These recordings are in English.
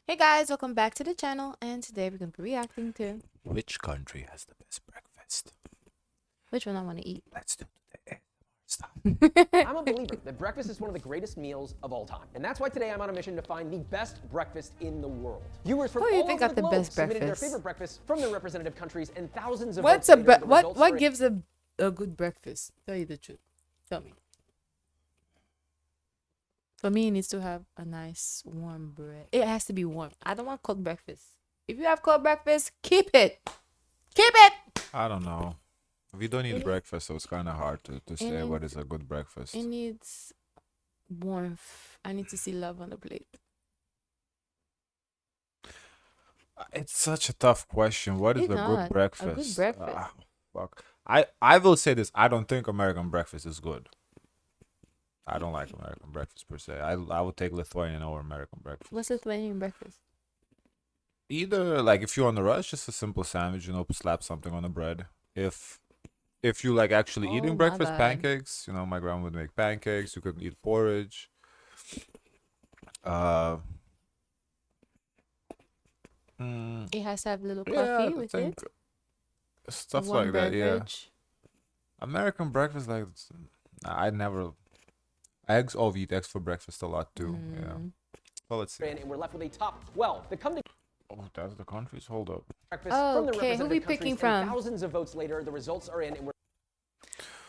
Hey guys, welcome back to the channel, and today we're going to be reacting to Which country has the best breakfast? which one I want to eat. Let's do the ASMR style. I'm a believer that breakfast is one of the greatest meals of all time. And that's why today I'm on a mission to find the best breakfast in the world. Viewers from Who do you all think over got the the globe best submitted their breakfast? favorite breakfast from their representative countries, and thousands of What's votes a later, the results are what in. gives a good breakfast? Tell you the truth. Tell me. For me, it needs to have a nice warm bread. It has to be warm. I don't want cold breakfast. If you have cold breakfast, keep it. Keep it. I don't know. We don't eat It- breakfast, so it's kind of hard to say it- what is a good breakfast. It needs warmth. I need to see love on the plate. It's such a tough question. What is It's a not. good A good breakfast? breakfast. Fuck. I will say this. I don't think American breakfast is good. I don't like American breakfast per se. I would take Lithuanian over American breakfast. What's Lithuanian breakfast? Either like if you're on the rush, just a simple sandwich, slap something on the bread. If you like actually Oh, eating my breakfast, bad. pancakes, my grandma would make pancakes. You could eat porridge. Uh, It has to have a little yeah, coffee I with think it. stuff Warm like that. Yeah, beverage. American breakfast, like I never. Eggs, oh, we eat eggs for breakfast a lot too. Yeah. Well, let's see. And we're left with a top 12 that come to Oh, that's the countries. Hold up. breakfast from their Okay, who representative we countries, picking and from? thousands of votes later, the results are in, and we're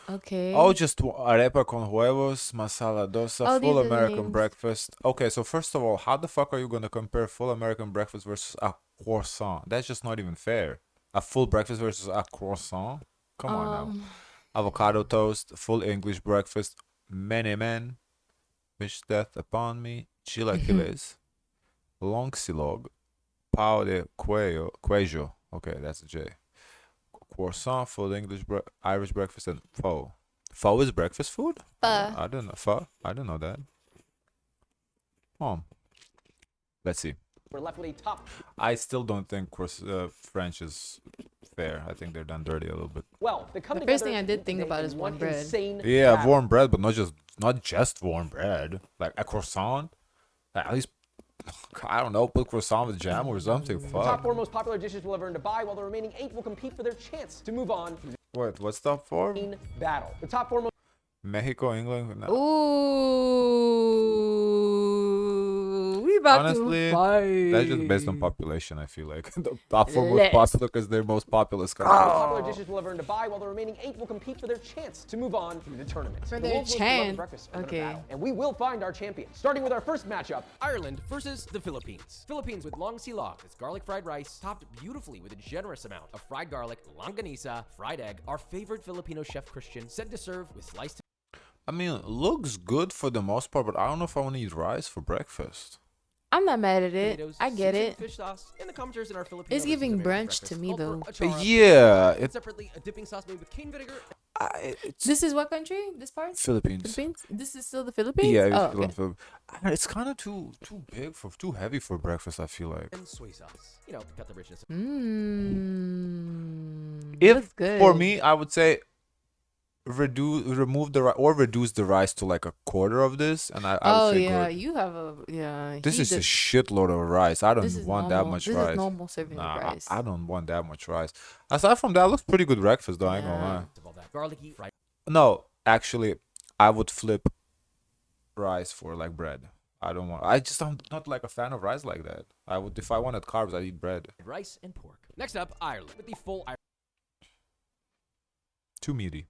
Okay. Oh, just arepa con huevos, masala dosa, Oh, full these are the American names. breakfast. Okay, so first of all, how the fuck are you gonna compare full American breakfast versus a croissant? That's just not even fair. A full breakfast versus a croissant? Come on now. Avocado toast, full English breakfast, menemen, wish death upon me, chilaquiles, longsilog, pão de queijo. Okay, that's a J. Croissant, full English, Irish breakfast, and pho. Pho is breakfast food? Pho. I don't know. Pho? I didn't know that. Let's see. left with a top I still don't think French is fair. I think they're done dirty a little bit. 12 that come The together first thing I did think today about in is one warm bread. insane Yeah, battle. warm bread, but not just warm bread. Like a croissant. At least I don't know, put croissant with jam or something. The top Fuck. 4 most popular dishes will have earned a bye, while the remaining 8 will compete for their chance to move on to the What? What's top four? main battle. The top 4 most Mexico, England. No. Ooh, we about Honestly, to fight. that's just based on population. I feel like the top four most Less. popular because they're most populous country. popular dishes will have earned a bye, while the remaining 8 will compete for their chance to move on through the tournament. For The their Wolves will love chance. breakfast for Okay. the battle, and we will find our champion. Starting with our first matchup, Ireland versus the Philippines. Philippines with longsilog, it's garlic fried rice, topped beautifully with a generous amount of fried garlic, longanisa, fried egg. Our favorite Filipino chef Christian said to serve with sliced I mean, looks good for the most part, but I don't know if I want to eat rice for breakfast. I'm not mad at it. tomatoes, I get seasoned it. fish sauce, and the commenters in our Filipino It's versus giving American brunch to breakfast me, called for though. achara, Yeah, and it, separately a dipping sauce made with cane vinegar. it's This is what country? This part? Philippines. Philippines? This is still the Philippines? Yeah, Oh, it's still in okay. Philippines. It's kind of too big too heavy for breakfast. I feel like. And soy sauce, to cut the richness. If Looks good. for me, I would say remove reduce the rice to like a quarter of this, and I Oh would say yeah, good. you have a This he is a did- shitload of rice. I this don't is want that normal. much This rice. is normal serving of Nah, rice. I don't want that much rice. Aside from that, it looks pretty good breakfast though. I ain't gonna Yeah. lie. Of all that garlicky fried No, actually, I would flip rice for like bread. I don't want. I'm not like a fan of rice like that. I would if I wanted carbs, I'd eat bread. rice and pork. Next up, Ireland with the full Too meaty.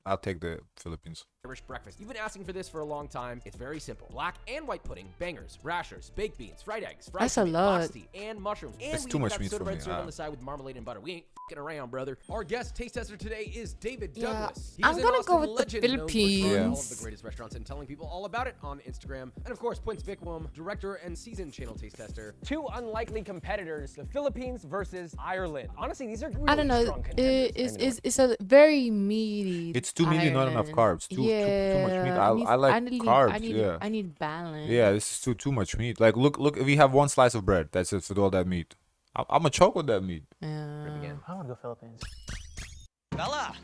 I'll take the Philippines. Irish breakfast. You've been asking for this for a long time. It's very simple. Black and white pudding, bangers, rashers, baked beans, fried eggs, fried That's a chicken, lot. pasty, and mushrooms. And It's we too even much got meat soda for bread me. served on the side with marmalade and butter. We ain't fing around, brother. Our guest taste tester today is David Yeah, Douglas. He I'm is an gonna go Austin with the legend known for trying all of Philippines. the greatest restaurants and telling people all about it on Instagram. And of course, Points Bickwom, director and seasoned channel taste tester. 2 unlikely competitors, the Philippines versus Ireland. Honestly, these are really I don't know. strong contenders. It's a very meaty. It's too meaty, not enough Ireland. carbs. Too much meat. Yeah, I like carbs. I need balance. Yeah, this is too much meat. Like look, we have one slice of bread. That's it for all that meat. I'm gonna choke with that meat. Yeah. I want to go Philippines. Bella,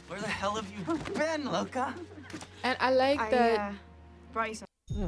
where the hell have you been, Loca? And I like that Bryce.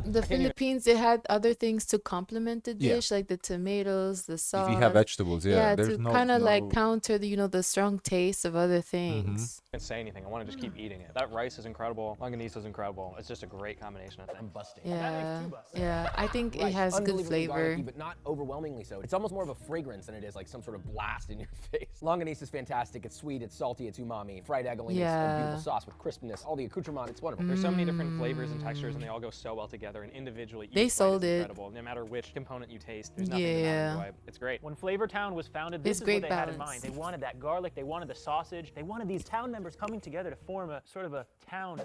The Philippines, they had other things to complement the Yeah. dish, like the tomatoes, the sauce. If you have vegetables, yeah, Yeah, there's to no kind of like no- counter the, the strong taste of other Mm-hmm. things. Can't say anything. I want to just keep eating it. That rice is incredible. Longanisa is incredible. It's just a great combination of things. I'm busting. Yeah, yeah. I think it Rice, has good unbelievably flavor. garlicky, but not overwhelmingly so. It's almost more of a fragrance than it is like some sort of blast in your face. Longanisa is fantastic. It's sweet, it's salty, it's umami. Fried egg only makes a Yeah. beautiful sauce with crispness. All the accoutrement, it's wonderful. There's so many different flavors and textures, and they all go so well together. And individually, each They bite sold is it. incredible. No matter which component you taste, there's nothing to Yeah. not enjoy. It's great. When Flavortown was founded, It's this is great what they had in balance. mind. They wanted that garlic, they wanted the sausage, they wanted these town members coming together to form a sort of a town.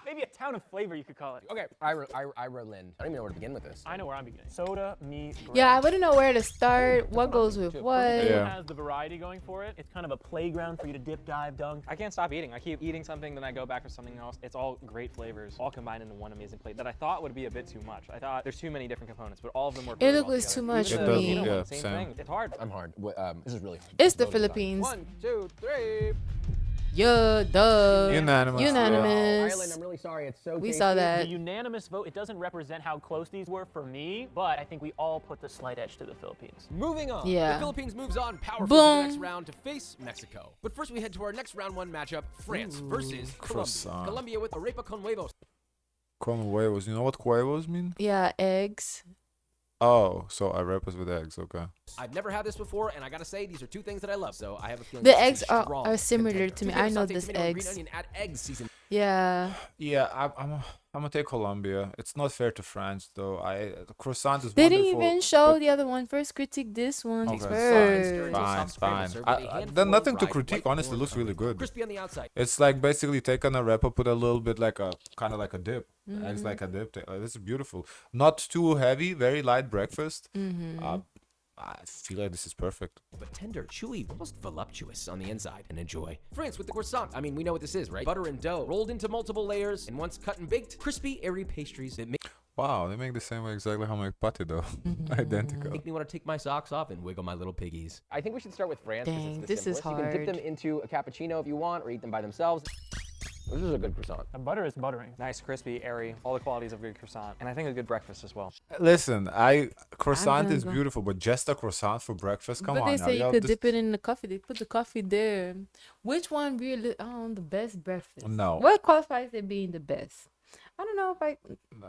Maybe a town of flavor, you could call it. Okay, Ira Lynn. I don't even know where to begin with this. I know where I'm beginning. Soda, meat, bread. Yeah, I wouldn't know where to start. What goes with what? This Yeah. one has the variety going for it. It's kind of a playground for you to dip, dive, dunk. I can't stop eating. I keep eating something, then I go back for something else. It's all great flavors, all combined into one amazing plate that I thought would be a bit too much. I thought there's too many different components, but all of them work It really looked well like together. too much Even for the me. Filipino Yeah, one, same same. thing. It's hard. I'm hard. This is really hard. It's the Voting time. Philippines. 1, 2, 3. Yeah, duh. Unanimous. Unanimous. Ireland, I'm really sorry. It's so We tasty. saw The that. unanimous vote, it doesn't represent how close these were for me, but I think we all put the slight edge to the Philippines. Moving on. Yeah. The Philippines moves on powerfully Boom. to the next round to face Mexico. But first we head to our next round one matchup, France versus Colombia. croissant. Colombia with arepa con huevos. Con huevos. You know what huevos mean? Yeah, eggs. Oh, so arepas with eggs. Okay. I've never had this before, and I gotta say, these are two things that I love, so I have a feeling The this is eggs a are strong similar contender. to me. Two I flavors, know sauteed this tomato and green eggs. onion, add eggs seasoned. Yeah. Yeah, I'm gonna take Colombia. It's not fair to France though. The croissant is They wonderful. didn't even show but- the other one. First critique this one Okay, first. fine, Soft scramble fine. served with a Then handful of nothing to fried critique. white Honestly, corn looks really colored. good. Crispy on the outside. It's like basically take an arepa, put a little bit like a kind of like a dip. Mm-hmm. Eggs like a dip. This is beautiful. Not too heavy. Very light breakfast. Mm-hmm. I feel like this is perfect. But tender, chewy, almost voluptuous on the inside, and enjoy. France with the croissant. I mean, we know what this is, right? Butter and dough, rolled into multiple layers, and once cut and baked, crispy, airy pastries that Wow, they make the same way exactly how I make pate though. Mm-hmm. Identical. make me want to take my socks off and wiggle my little piggies. I think we should start with France. 'Cause Dang, it's the this is simplest. You can dip them hard. into a cappuccino if you want, or eat them by themselves. This is a good croissant. The butter is buttering. Nice, crispy, airy, all the qualities of a good croissant, and I think a good breakfast as well. Listen, croissant gonna is go- beautiful, but just a croissant for breakfast? Come But on they now. say you yo, could this- dip it in the coffee. They put the coffee there. Which one really? The best breakfast. No. What qualifies it being the best? I don't know if I.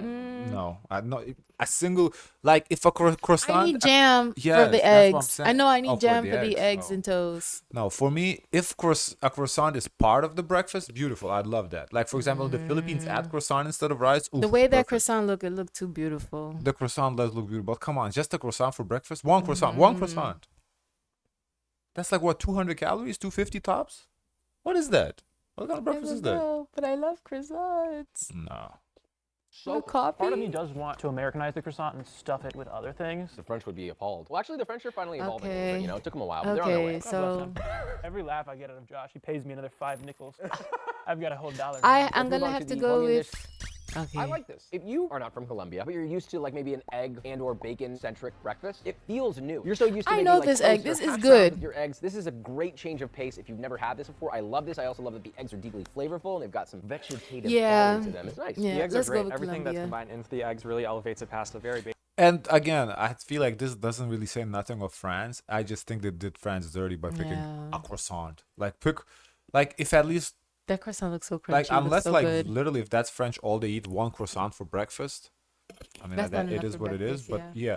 No, not a single like if a croissant. I need jam yes, for the that's what I'm eggs. I saying. know I need Oh, for jam the for the eggs. eggs Oh. and toast. No, for me, if a croissant is part of the breakfast, beautiful. I'd love that. Like for example, the Philippines add croissant instead of rice. The oof, way that perfect. croissant look, it looked too beautiful. The croissant does look beautiful, but come on, just a croissant for breakfast? One croissant, one croissant. That's like what, 200 calories, 250 tops? What is that? What kind of I breakfast don't is that? know, but I love croissants. No. So coffee. Part of me does want to Americanize the croissant and stuff it with other things. The French would be appalled. Well, actually, the French are finally evolving a little bit. Okay. You know, it took them a while, but they're on their way. Okay, so Every laugh I get out of Josh, he pays me another 5 nickels. I've got a whole dollar. I'm Let's move gonna on have to to the go Colombian with. dish. Okay. I like this. If you are not from Colombia, but you're used to like maybe an egg and or bacon centric breakfast, it feels new. You're so used to I maybe know like this toast egg. or This is hash browns good. with your eggs. This is a great change of pace if you've never had this before. I love this. I also love that the eggs are deeply flavorful and they've got some vegetative Yeah. quality to them. It's nice. Yeah, The eggs let's are go great. with Everything that's Colombia. combined into the eggs really elevates it past the very basic. And again, I feel like this doesn't really say nothing of France. I just think they did France dirty by picking Yeah. a croissant. Like if at least That croissant looks so crunchy. like looks unless so like good. literally if that's French all they eat one croissant for breakfast. I mean That's that, not it enough is for what it is. breakfast, But yeah.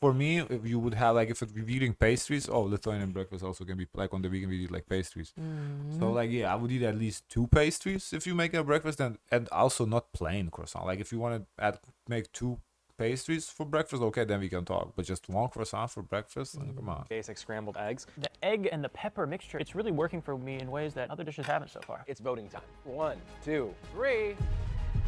For me, if you would have like if it, we're eating pastries, Lithuanian breakfast also can be like on the weekend we eat like pastries. Mm-hmm. So like yeah, I would eat at least 2 pastries if you make a breakfast and also not plain croissant. Like if you want to make 2 pastries for breakfast, okay, then we can talk. But just 1 croissant for breakfast, come on. Basic scrambled eggs. The egg and the pepper mixture, it's really working for me in ways that other dishes haven't so far. It's voting time. 1, 2, 3.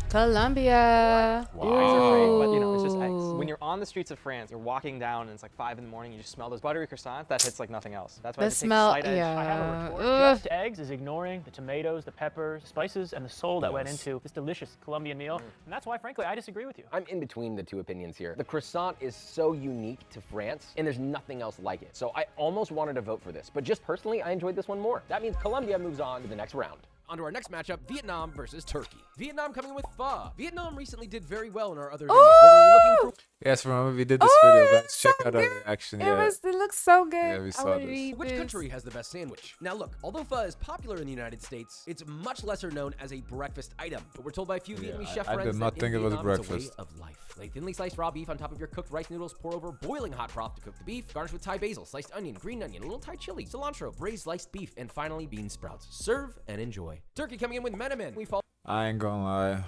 Colombia. Eggs are great, but it's just eggs. Ooh. When you're on the streets of France, you're walking down and it's like 5 in the morning, you just smell those buttery croissants, that hits like nothing else. That's why I The just take smell, slight edge. I have a yeah. retort. Ugh. Just eggs is ignoring the tomatoes, the peppers, spices, and the soul that went Yes. into this delicious Colombian meal. And that's why, frankly, I disagree with you. I'm in between the two opinions here. The croissant is so unique to France, and there's nothing else like it. So I almost wanted to vote for this, but just personally, I enjoyed this one more. That means Colombia moves on to the next round. On to our next matchup, Vietnam versus Turkey. Vietnam coming in with pho. Vietnam recently did very well in our other videos, where we were looking for Yes, remember we did this video, guys. Check out our reaction. It Yeah. it looks so good. Yeah, we I saw wanna this. read which this. country has the best sandwich. Now look, although pho is popular in the United States, it's much lesser known as a breakfast item. But we're told by a few Vietnamese chef I friends did not that think in it was Vietnam, it's a breakfast. way of life. Lay thinly sliced raw beef on top of your cooked rice noodles, pour over boiling hot broth to cook the beef, garnish with Thai basil, sliced onion, green onion, a little Thai chili, cilantro, braised sliced beef, and finally bean sprouts. Serve and enjoy. Turkey coming in with menemen. We fall I ain't gonna lie.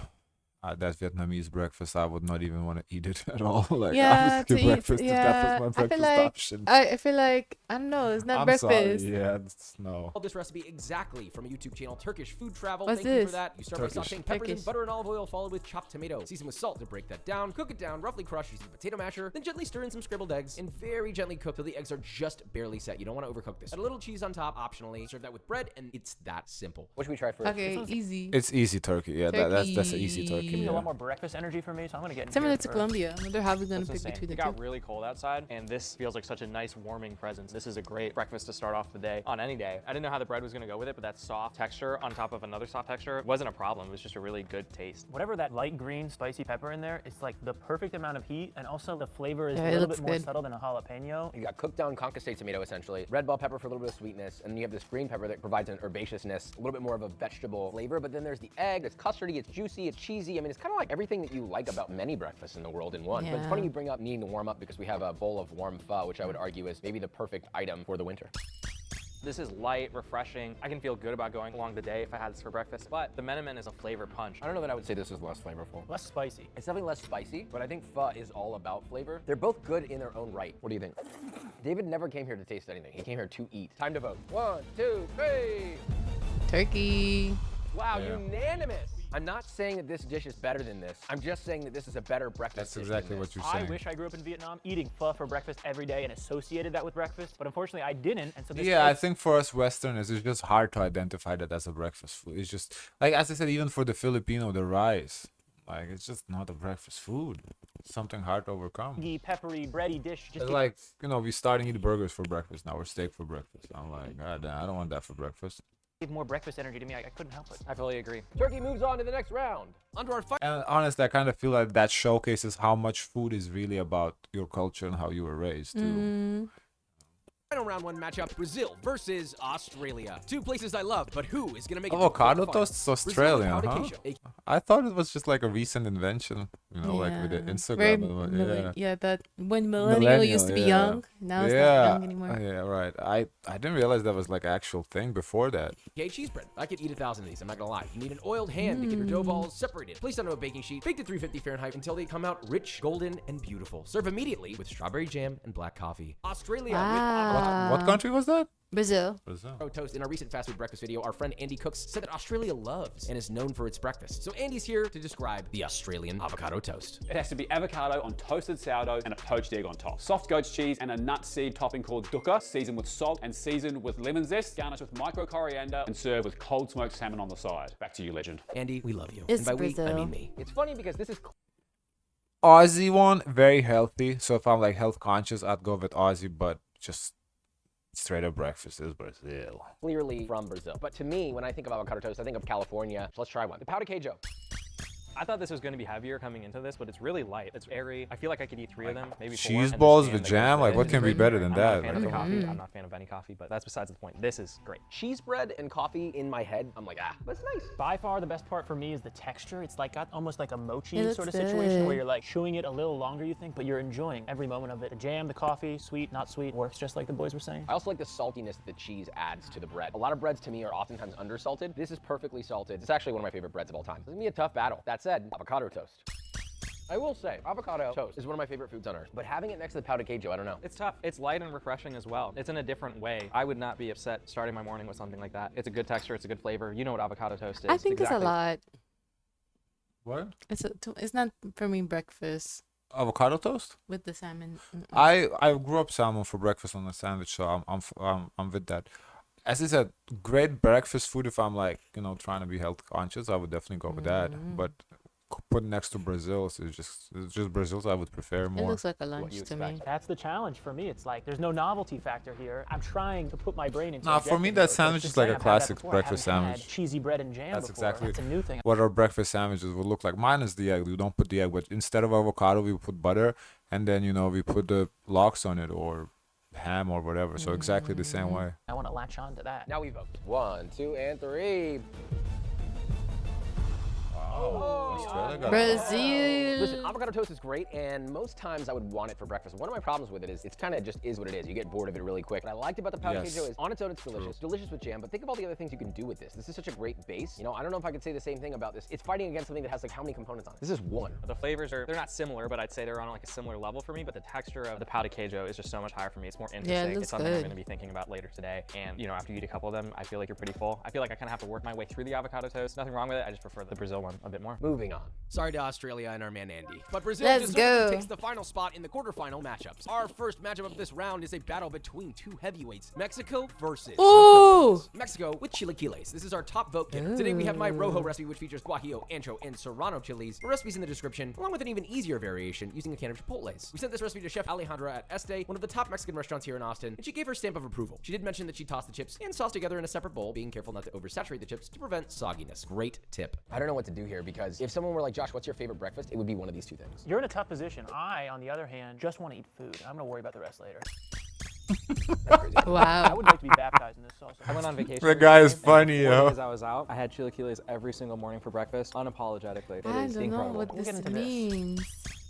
That Vietnamese breakfast, I would not even want to eat it at all. Like, I Yeah, would skip to eat. breakfast if that was my I feel breakfast like option. I feel like I don't know. It's not I'm breakfast. sorry. Yeah, no. this recipe exactly from a YouTube channel, Turkish Food Travel. What's Thank you for this? that. You start by Turkish. sauteing peppers in Turkish. butter and olive oil, followed with chopped tomato. Season with salt to break that down. Cook it down, roughly crush using a potato masher. Then gently stir in some scrambled eggs and very gently cook till the eggs are just barely set. You don't want to overcook this. Add a little cheese on top, optionally. Serve that with bread, and it's that simple. What should we try first? Okay, easy. It's easy turkey. Yeah, that's an easy turkey. Turkey. It's a Yeah. lot more breakfast energy for me, so I'm gonna get in Similar here to for- Colombia. I wonder how we're gonna That's pick insane. between the It got two. really cold outside, and this feels like such a nice warming presence. This is a great breakfast to start off the day on any day. I didn't know how the bread was gonna go with it, but that soft texture on top of another soft texture wasn't a problem. It was just a really good taste. Whatever that light green spicy pepper in there, it's like the perfect amount of heat, and also the flavor is Yeah, a it little looks bit more good. subtle than a jalapeno. You got cooked down concassate tomato, essentially. Red bell pepper for a little bit of sweetness. And then you have this green pepper that provides an herbaceousness, a little bit more of a vegetable flavor. But then there's the egg. It's custardy, it's juicy, it's cheesy. I mean, it's kind of like everything that you like about many breakfasts in the world in one. But it's Yeah. funny you bring up needing to warm up because we have a bowl of warm pho, which I would argue is maybe the perfect item for the winter. This is light, refreshing. I can feel good about going along the day if I had this for breakfast, but the menemen is a flavor punch. I don't know that I would say this is less flavorful. Less spicy. It's definitely less spicy, but I think pho is all about flavor. They're both good in their own right. What do you think? David never came here to taste anything. He came here to eat. Time to vote. 1, 2, 3. Turkey. Wow, Yeah. unanimous. I'm not saying that this dish is better than this. I'm just saying that this is a better breakfast That's dish exactly than what this. you're I saying. wish I grew up in Vietnam eating pho for breakfast every day and associated that with breakfast, but unfortunately I didn't, and so this Yeah, I tastes- think for us Westerners, it's just hard to identify that as a breakfast food. It's just like, as I said, even for the Filipino, the rice, like, it's just not a breakfast food. It's something hard to overcome. the peppery, bready dish. Just It's like, we starting to eat burgers for breakfast now, or steak for breakfast. I'm like, God damn, I don't want that for breakfast. gave more breakfast energy to me. I couldn't help it. I fully agree. Turkey moves on to the next round. Onto our And honestly, I kind of feel like that showcases how much food is really about your culture and how you were raised too. final round one matchup, Brazil versus Australia. Two places I love, but who is going to make it to the Avocado quarterfinals? toast is Brazil Australian, with huh? powder queso, I thought it was just like a recent invention, like with the Yeah. Instagram. Very and what- millen- yeah. that when millennial used to be yeah. young, now it's not young anymore. Yeah, right. I didn't realize that was like actual thing before that. Okay, cheese bread. I could eat 1,000 of these, I'm not gonna lie. You need an oiled hand to get your dough balls separated. Placed onto a baking sheet, baked at 350 Fahrenheit until they come out rich, golden, and beautiful. Serve immediately with strawberry jam and black coffee. Australia Wow. What country was that? Brazil. Brazil. with avocado toast. In our recent fast food breakfast video, our friend Andy Cooks said that Australia loves and is known for its breakfast. So Andy's here to describe the Australian avocado toast. It has to be avocado on toasted sourdough and a poached egg on top. Soft goat's cheese and a nut seed topping called dukkha, seasoned with salt and seasoned with lemon zest, garnished with micro coriander, and served with cold smoked salmon on the side. Back to you, legend. Andy, we love you. It's and by we, I Brazil. mean me. It's funny because this is Aussie one, very healthy. So if I'm like health conscious, I'd go with Aussie, but just straight up breakfast is Brazil. clearly from Brazil. But to me, when I think of avocado toast, I think of California. So let's try one. The powder queijo. I thought this was going to be heavier coming into this, but it's really light. It's airy. I feel like I could eat 3 of them, maybe 4. Cheese and balls just with stand jam? there. Like, what It's can be great. better than I'm that? not a fan of the Like- coffee. I'm not a fan of any coffee, but that's besides the point. This is great. Cheese bread and coffee in my head. I'm like, but it's nice. By far, the best part for me is the texture. It's like got almost like a mochi It looks sort of situation good. where you're like chewing it a little longer, you think, but you're enjoying every moment of it. The jam, the coffee, sweet, not sweet, works just like the boys were saying. I also like the saltiness that the cheese adds to the bread. A lot of breads to me are oftentimes undersalted. This is perfectly salted. It's actually one of my favorite breads of all time. It's gonna be a tough battle. That said, avocado toast. I will say, avocado toast is one of my favorite foods on earth, but having it next to the powder queijo, I don't know. It's tough. It's light and refreshing as well. It's in a different way. I would not be upset starting my morning with something like that. It's a good texture. It's a good flavor. You know what avocado toast is. I think it's a exactly. lot. What? It's not for me breakfast Avocado toast? with the salmon. I grew up salmon for breakfast on a sandwich, so I'm with that. As I said, great breakfast food. If I'm like trying to be health conscious, I would definitely go with that. But put next to Brazil's. It's just Brazil's I would prefer It more. looks like a lunch you to me. expect. That's the challenge for me. It's like there's no novelty factor here. I'm trying to put my brain into. Nah, for me objective that mode, but sandwich it's is the like same. a I've had that classic before. I breakfast haven't had sandwich. cheesy bread and jam That's before. exactly That's a new thing. what our breakfast sandwiches would look like. Minus the egg. We don't put the egg, but instead of avocado, we put butter, and then we put the lox on it or ham or whatever. So exactly the same way. I want to latch on to that. Now we vote. 1, 2, and 3. Australia got Brazil. Listen, avocado toast is great, and most times I would want it for breakfast. One of my problems with it is it's kind of just is what it is. You get bored of it really quick. What I liked about the pao Yes. queijo is on its own it's delicious, delicious with jam. But think of all the other things you can do with this. This is such a great base. I don't know if I could say the same thing about this. It's fighting against something that has like how many components on it. This is one. The flavors they're not similar, but I'd say they're on like a similar level for me. But the texture of the pao de queijo is just so much higher for me. It's more interesting. looks It's something I'm good. going to be thinking about later today. And after you eat a couple of them, I feel like you're pretty full. I feel like I kind of have to work my way through the avocado toast. Nothing wrong with it. I just prefer the Brazil one a bit more. Moving on. Sorry to Australia and our man Andy, but Brazil Let's deservedly go. takes the final spot in the quarterfinal matchups. Our first matchup of this round is a battle between two heavyweights, Mexico versus Ooh. Mexico with chilaquiles. This is our top vote getter. Today we have my rojo recipe, which features guajillo, ancho, and serrano chilies. The recipe's in the description, along with an even easier variation using a can of chipotles. We sent this recipe to Chef Alejandra at Este, one of the top Mexican restaurants here in Austin, and she gave her stamp of approval. She did mention that she tossed the chips and sauce together in a separate bowl, being careful not to oversaturate the chips to prevent sogginess. Great tip. I don't know what to do here because if someone were like, Josh, what's your favorite breakfast? It would be one of these two things. You're in a tough position. I, on the other hand, just want to eat food. I'm gonna worry about the rest later. I Wow. would like to be baptized in this sauce. I went on vacation. That guy is recently, funny, and 4 yo. days I was out. I had chilaquiles every single morning for breakfast, unapologetically. It I is don't know incredible. what We'll get this into this. means.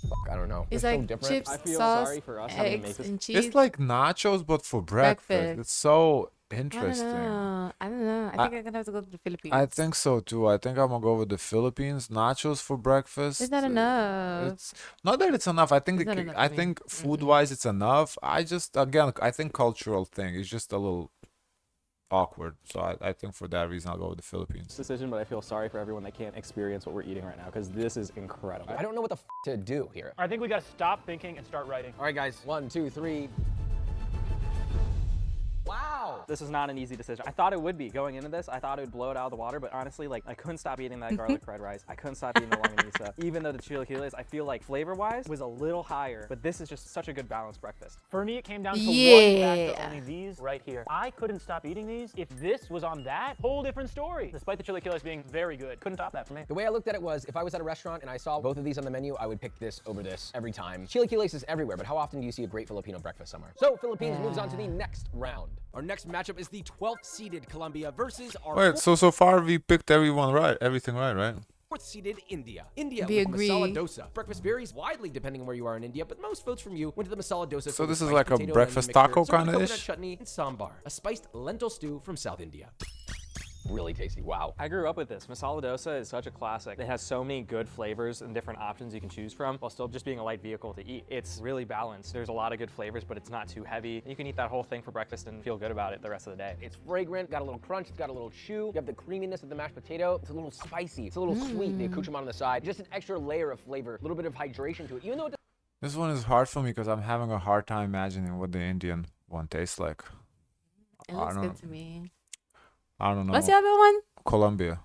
Fuck, I don't know. It's They're so like different. chips, I feel sauce, sorry for us having to make eggs, this. and cheese. It's like nachos, but for breakfast. Breakfast. It's so I don't interesting. know. I don't know. I think I'm gonna have to go to the Philippines. I think so too. I think I'm gonna go with the Philippines. Nachos for breakfast. It's not enough. It's not that it's enough. I think It's not enough I for me. think food-wise it's enough. I think cultural thing is just a little awkward. So I think for that reason I'll go with the Philippines. Decision, but I feel sorry for everyone that can't experience what we're eating right now because this is incredible. I don't know what the to do here. I think we gotta stop thinking and start writing. All right, guys. 1, 2, 3. Wow. This is not an easy decision. I thought it would be going into this. I thought it would blow it out of the water, but honestly, like I couldn't stop eating that garlic fried rice. I couldn't stop eating the longanisa. Even though the chilaquiles, I feel like flavor-wise was a little higher, but this is just such a good balanced breakfast. For me, it came down to one Yeah. factor, only these right here. I couldn't stop eating these. If this was on that, whole different story. Despite the chilaquiles being very good, couldn't top that for me. The way I looked at it was, if I was at a restaurant and I saw both of these on the menu, I would pick this over this every time. Chilaquiles is everywhere, but how often do you see a great Filipino breakfast somewhere? So Philippines moves on to the next round. Our next matchup is the 12th seeded Colombia versus our Wait, so far we picked everything right? 4th seeded India. India We with agree. masala dosa. Breakfast varies widely depending on where you are in India, but most votes from you went to the masala dosa. So filled this with is spiced like a potato and breakfast onion taco mixture, served with kinda-ish? coconut chutney and sambar, a spiced lentil stew from South India. Really tasty. Wow. I grew up with this. Masala dosa is such a classic. It has so many good flavors and different options you can choose from while still just being a light vehicle to eat. It's really balanced. There's a lot of good flavors, but it's not too heavy. You can eat that whole thing for breakfast and feel good about it the rest of the day. It's fragrant, got a little crunch, it's got a little chew. You have the creaminess of the mashed potato. It's a little spicy. It's a little sweet, the accoutrement on the side. Just an extra layer of flavor, a little bit of hydration to it. Even though it This one is hard for me because I'm having a hard time imagining what the Indian one tastes like. It I looks don't good know. to me. I don't know. What's the other one? Colombia.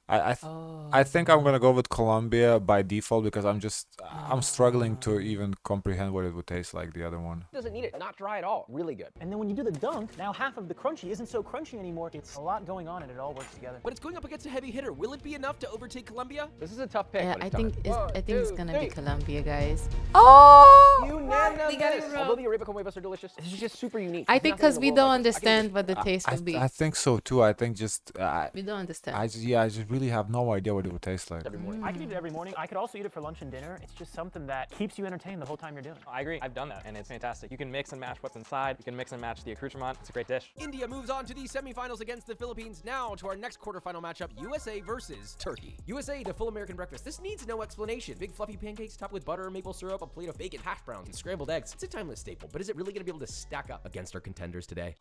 I Oh. think I'm gonna go with Colombia by default because I'm struggling to even comprehend what it would taste like the other one. doesn't need it, not dry at all. Really good. And then when you do the dunk, now half of the crunchy isn't so crunchy anymore. It's a lot going on and it all works together. But it's going up against a heavy hitter. Will it be enough to overtake Colombia? This is a tough pick. Yeah, but I it's think done. it's, One, I think it's two, gonna be three. Colombia, guys. Oh, Unanimous. we got it wrong. Although the Arabica huevos are delicious, this is just super unique. I There's think nothing in because the we world don't like this. I can understand just- what the taste would be. I think so too. I think We don't understand. I just really have no idea what it would taste like. every morning. I could eat it every morning. I could also eat it for lunch and dinner. It's just something that keeps you entertained the whole time you're doing it. I agree. I've done that, and it's fantastic. You can mix and match what's inside. You can mix and match the accoutrement. It's a great dish. India moves on to the semifinals against the Philippines. Now to our next quarterfinal matchup, USA versus Turkey. USA to full American breakfast. This needs no explanation. Big fluffy pancakes topped with butter, maple syrup, a plate of bacon, hash browns, and scrambled eggs. It's a timeless staple, but is it really going to be able to stack up against our contenders today?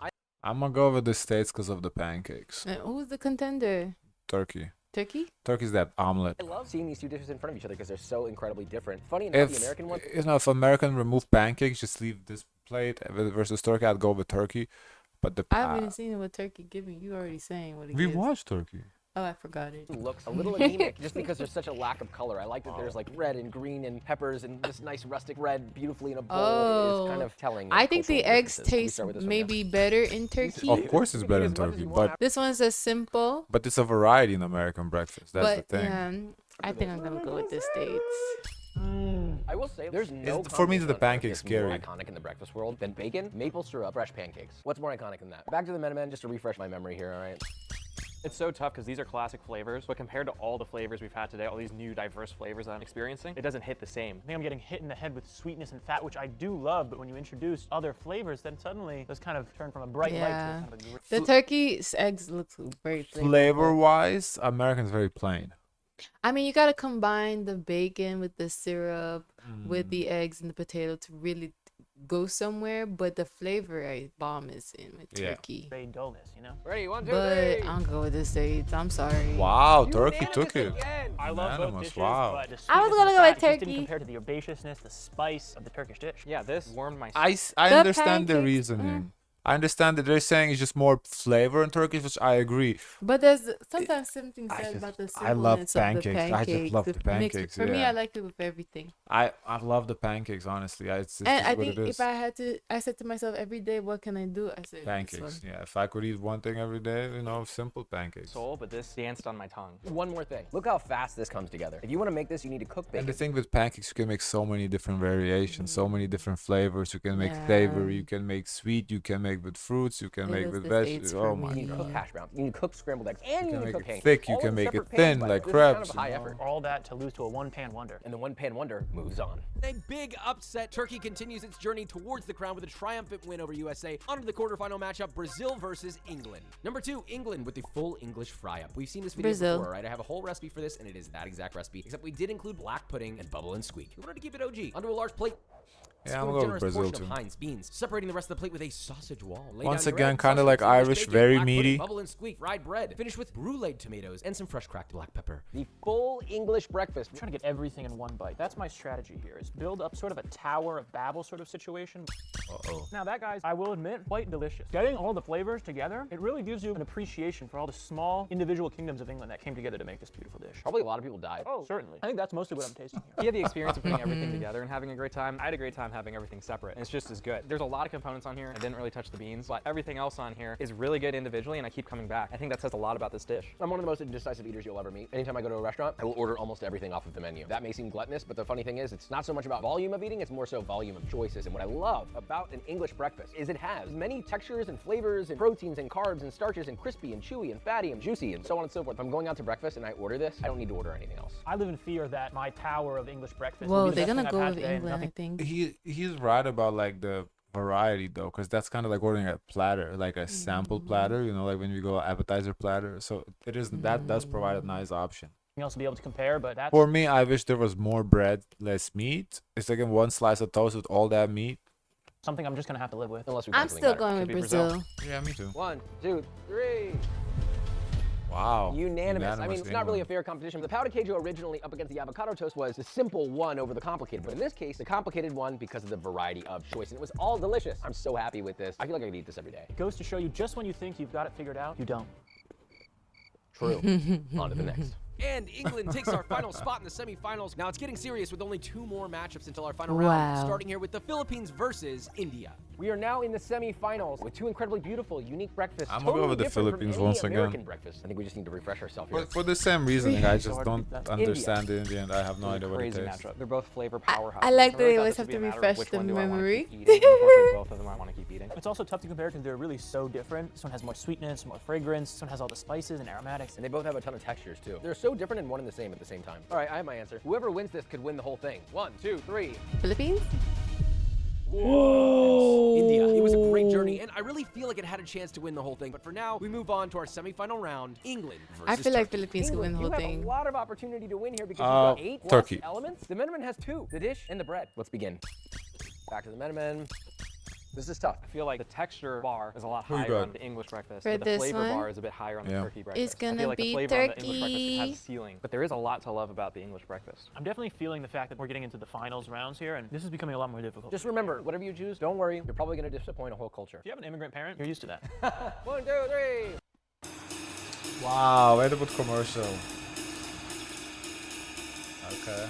I'm gonna go with the States because of the pancakes. Who's the contender? Turkey. Turkey? Turkey's that omelet. I love seeing these two dishes in front of each other because they're so incredibly different. Funny enough, the If American one. if American remove pancakes, just leave this plate versus Turkey, I'd go with Turkey. But I haven't even seen it with Turkey giving. You already saying what it we is. watched Turkey. Oh, I forgot it. Looks a little anemic just because there's such a lack of color. I like that there's like red and green and peppers and this nice rustic red beautifully in a bowl. Oh, It's kind of telling. I of think the cultural eggs differences. Can we taste start with this one, maybe better in Turkey. Of course, it's better in as much as Turkey, you want. but This one's a simple, it's a variety in American breakfast. That's but the thing. yeah, I think I'm gonna go with the States. I will say there's no. For me, the combination on earth pancake's that's more scary. iconic in the breakfast world than bacon, maple syrup, fresh pancakes. What's more iconic than that? Back to the menemen, just to refresh my memory here. All right. It's so tough because these are classic flavors, but compared to all the flavors we've had today, all these new diverse flavors that I'm experiencing, it doesn't hit the same. I think I'm getting hit in the head with sweetness and fat, which I do love, but when you introduce other flavors, then suddenly those kind of turn from a bright light Yeah, to kind of a... the turkey's eggs look very flavorful. Flavor-wise, American's very plain. I mean, you gotta combine the bacon with the syrup, with the eggs and the potato to really go somewhere. But the flavor bomb is in with Yeah. turkey. very dullness, you know? Ready? 1, 2, But 3. I'll go with the States. I'm sorry. Wow, Turkey took it. Again. I love both Unanimous, dishes, wow. but the I was sweetness gonna and go fat with just didn't turkey. compare to the herbaceousness, the spice of the Turkish dish. Yeah, this warmed my I The understand the pancakes, reasoning. I understand that they're saying it's just more flavor in Turkish, which I agree. But there's sometimes something said just- about the I love simpleness of the pancakes. I just pancake. love the mix- pancakes, For me, yeah. I like it with everything. I love the pancakes, honestly. It's And just I what think it is. if I had to, I said to myself every day, what can I do? I said Pancakes, This one. yeah. If I could eat one thing every day, simple pancakes. soul, but this danced on my tongue. One more thing. Look how fast this comes together. If you want to make this, you need to cook And bacon. the thing with pancakes, you can make so many different variations, so many different flavors. You can make Yeah. savory, you can make sweet, you can make with fruits, you can It make was with the vegetables. States Oh for my You need to god. cook hash browns. You need to cook scrambled eggs, and you can need to make cook it pancakes. thick, you All can in make it separate pans, thin but like this is kind crepes, of a high you know? effort. All that to lose to a one-pan wonder. And the one-pan wonder moves on. A big upset. Turkey continues its journey towards the crown with a triumphant win over USA. On to the quarterfinal matchup, Brazil versus England. Number 2, England with the full English fry-up. We've seen this video Brazil. before, right? I have a whole recipe for this, and it is that exact recipe, except we did include black pudding and bubble and squeak. We wanted to keep it OG. Onto a large plate. Yeah, I'm Spoon gonna go with generous Brazil portion too. of Heinz beans, separating the rest of the plate with a sausage wall. Lay Once down your again, eggs, kinda sausage, like English Irish, bacon, very black pudding, meaty. Bubble and squeak, fried bread. Finish with bruleed tomatoes and some fresh cracked black pepper. The full English breakfast. I'm trying to get everything in one bite. That's my strategy here, is build up sort of a Tower of Babel sort of situation. Uh-oh. Now that, guys, I will admit, quite delicious. Getting all the flavors together, it really gives you an appreciation for all the small individual kingdoms of England that came together to make this beautiful dish. Probably a lot of people died. Oh, certainly. I think that's mostly what I'm tasting here. If you had the experience of putting everything together and having a great time, I had a great time having everything separate, and it's just as good. There's a lot of components on here. I didn't really touch the beans, but everything else on here is really good individually, and I keep coming back. I think that says a lot about this dish. I'm one of the most indecisive eaters you'll ever meet. Anytime I go to a restaurant, I will order almost everything off of the menu. That may seem gluttonous, but the funny thing is, it's not so much about volume of eating, it's more so volume of choices. And what I love about an English breakfast is it has many textures and flavors and proteins and carbs and starches and crispy and chewy and fatty and juicy and so on and so forth. If I'm going out to breakfast and I order this, I don't need to order anything else. I live in fear that my tower of English breakfast Whoa, will be the they're best gonna thing go I've had with today and England, I nothing. think. He's right about like the variety though, because that's kind of like ordering a platter, like a sample platter, like when you go appetizer platter. So it is that does provide a nice option. else to be able to compare, but that's For me, I wish there was more bread, less meat. It's like in one slice of toast with all that meat. something I'm just gonna have to live with. Unless we I'm find something still better. going with Could be Brazil. Yeah, me too. 1, 2, 3. Wow. Unanimous. I mean, it's not really a England. fair competition. The powder queijo originally up against the avocado toast was the simple one over the complicated. But in this case, the complicated one because of the variety of choice. And it was all delicious. I'm so happy with this. I feel like I could eat this every day. It goes to show you just when you think you've got it figured out, you don't. True. On to the next. And England takes our final spot in the semifinals. Now it's getting serious with only 2 more matchups until our final Wow. round. Starting here with the Philippines versus India. We are now in the semifinals with 2 incredibly beautiful, unique breakfasts. I'm gonna go with the different from Philippines any once again. American breakfast. I think we just need to refresh ourselves here. But for the same reasoning, I just hard to don't beat that. understand it in the end. I have no idea what it Crazy tastes. matchup. They're both flavor powerhouses. I like So that really they thought always this have would to be a matter of refresh which the one do I wanna memory. keep eating. Unfortunately, both of them I want to keep eating. It's also tough to compare because they're really so different. This one has more sweetness, more fragrance. This one has all the spices and aromatics. And they both have a ton of textures too. They're so different and one and the same at the same time. All right, I have my answer. Whoever wins this could win the whole thing. 1, 2, 3. Philippines? India. It was a great journey, and I really feel like it had a chance to win the whole thing. But for now, we move on to our semifinal round, England versus I feel like Turkey. Philippines could win the whole you have thing. a lot of opportunity to win here because you've got 8 plus Turkey. elements. The menemen has 2, the dish and the bread. Let's begin. Back to the menemen. This is tough. I feel like the texture bar is a lot Who you higher got? on the English breakfast, For but the this flavor one? bar is a bit higher on the Yeah. turkey breakfast. I gonna feel like be the flavor on the English breakfast turkey. has a ceiling, but there is a lot to love about the English breakfast. I'm definitely feeling the fact that we're getting into the finals rounds here, and this is becoming a lot more difficult. Just remember, whatever you choose, don't worry. You're probably going to disappoint a whole culture. If you have an immigrant parent, you're used to that. 1, 2, 3. Wow, way to put commercial. Okay.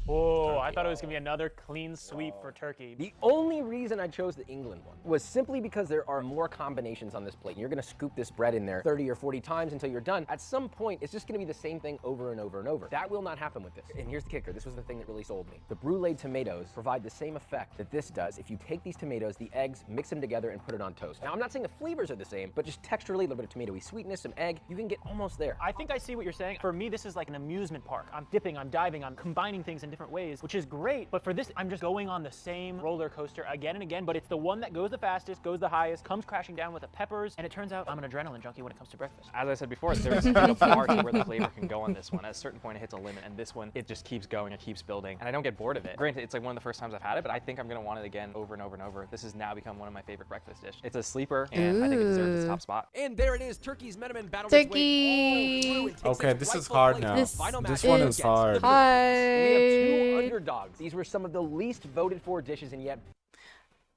Oh, I thought it was gonna be another clean sweep for Turkey. The only reason I chose the England one was simply because there are more combinations on this plate. You're gonna scoop this bread in there 30 or 40 times until you're done. At some point, it's just gonna be the same thing over and over and over. That will not happen with this. And here's the kicker. This was the thing that really sold me. The brulee tomatoes provide the same effect that this does if you take these tomatoes, the eggs, mix them together and put it on toast. Now, I'm not saying the flavors are the same, but just texturally, a little bit of tomatoey sweetness, some egg, you can get almost there. I think I see what you're saying. For me, this is like an amusement park. I'm dipping, I'm diving, I'm combining things in different ways, which is great. But for this, I'm just going on the same roller coaster again and again, but it's the one that goes the fastest, goes the highest, comes crashing down with the peppers, and it turns out I'm an adrenaline junkie when it comes to breakfast. As I said before, there's a bar to where the flavor can go on this one. At a certain point, it hits a limit, and this one, it just keeps going, it keeps building, and I don't get bored of it. Granted, it's like one of the first times I've had it, but I think I'm gonna want it again over and over and over. This has now become one of my favorite breakfast dishes. It's a sleeper, and I think it deserves its top spot. And there it is, Turkey's menemen battle Turkey. Okay, this is hard now. This This one is hard. We have two Hard. underdogs. These were some of the least voted for dishes, and yet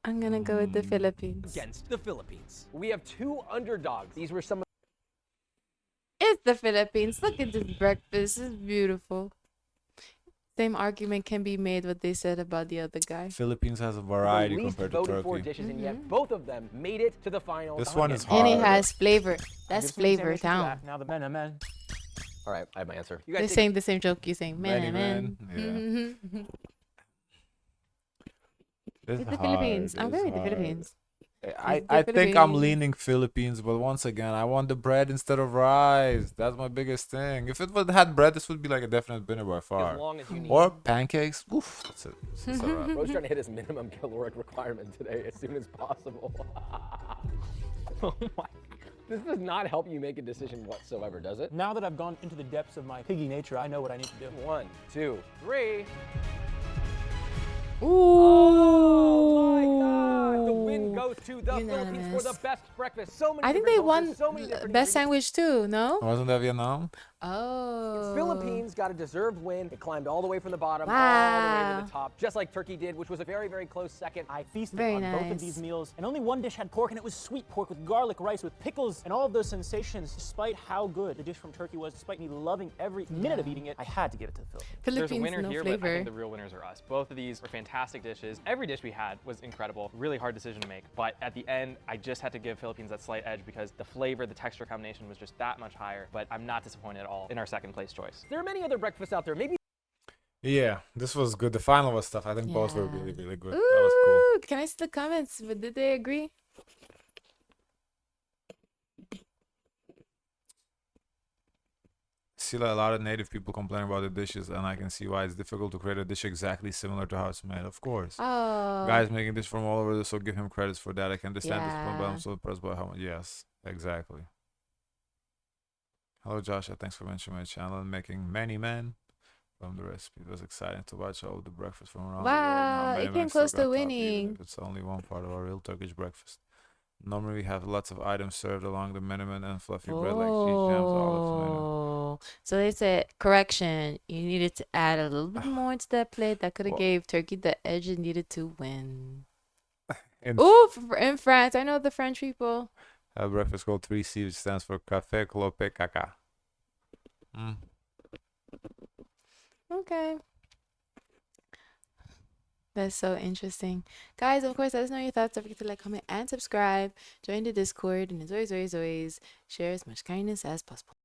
I'm gonna go with the Philippines. against the Philippines. we have two underdogs. These were some of It's the Philippines. Look at this breakfast. It's beautiful. Same argument can be made what they said about the other guy. Philippines has a the variety least compared to voted for Turkey. dishes, and yet both of them made it to the final. This one is And it hard. has flavor. That's Give some flavor sandwich to town. that. Now the menemen. All right, I have my answer. You They're guys saying the same joke you're saying. Many Man, men, yeah. This It's is the Philippines. hard, I'm this going is with the hard. Philippines. I think I'm leaning Philippines, but once again, I want the bread instead of rice. That's my biggest thing. If it would had bread, this would be like a definite winner by as far. long as you need. Or pancakes. Oof, that's it. It's a wrap. Bro's trying to hit his minimum caloric requirement today as soon as possible. Oh my. This does not help you make a decision whatsoever, does it? Now that I've gone into the depths of my piggy nature, I know what I need to do. 1, 2, 3. Ooh. Oh my God! The win goes to the Philippines for Unanimous. the best breakfast. So many. I think different they cultures, won so many different best ingredients. sandwich too, no? Wasn't that Vietnam? Oh. Philippines got a deserved win. It climbed all the way from the bottom all the way Wow. to the top, just like Turkey did, which was a very, very close second. I feasted Very on both of nice. these meals, and only one dish had pork, and it was sweet pork with garlic rice, with pickles, and all of those sensations. Despite how good the dish from Turkey was, despite me loving every minute of eating it, I had to give it to the Philippines. There's a Philippines, winner no here, but I flavor. think the real winners are us. Both of these were fantastic dishes. Every dish we had was incredible. Really hard decision to make. But at the end, I just had to give Philippines that slight edge because the flavor, the texture combination was just that much higher. But I'm not disappointed at all in our second place choice. There are many other breakfasts out there. Maybe Yeah, this was good. The final was tough. I think both were Yeah. really, really good. That was cool. Ooh, can I see the comments? But did they agree? See like, a lot of native people complaining about the dishes, and I can see why it's difficult to create a dish exactly similar to how it's made. Of course. Oh. Guys making this from all over, so give him credits for that. I can understand this one, but Yeah. I'm so impressed by how much. Yes, exactly. Hello, Joshua. Thanks for mentioning my channel and making many men from the recipe. It was exciting to watch all the breakfast from around the world. Wow, Now it many came men still close to got top, even winning. if it's only one part of our real Turkish breakfast. Normally, we have lots of items served along the menemen and fluffy bread like cheese, jams, olives, Oh. So they said, correction, you needed to add a little bit more to that plate. That could have Well- gave Turkey the edge it needed to win. In Ooh, in France. I know the French people. a breakfast called 3C, which stands for Café Clope Caca. Mm. Okay. That's so interesting. Guys, of course, let us know your thoughts. Don't forget to like, comment, and subscribe. Join the Discord. And as always, share as much kindness as possible.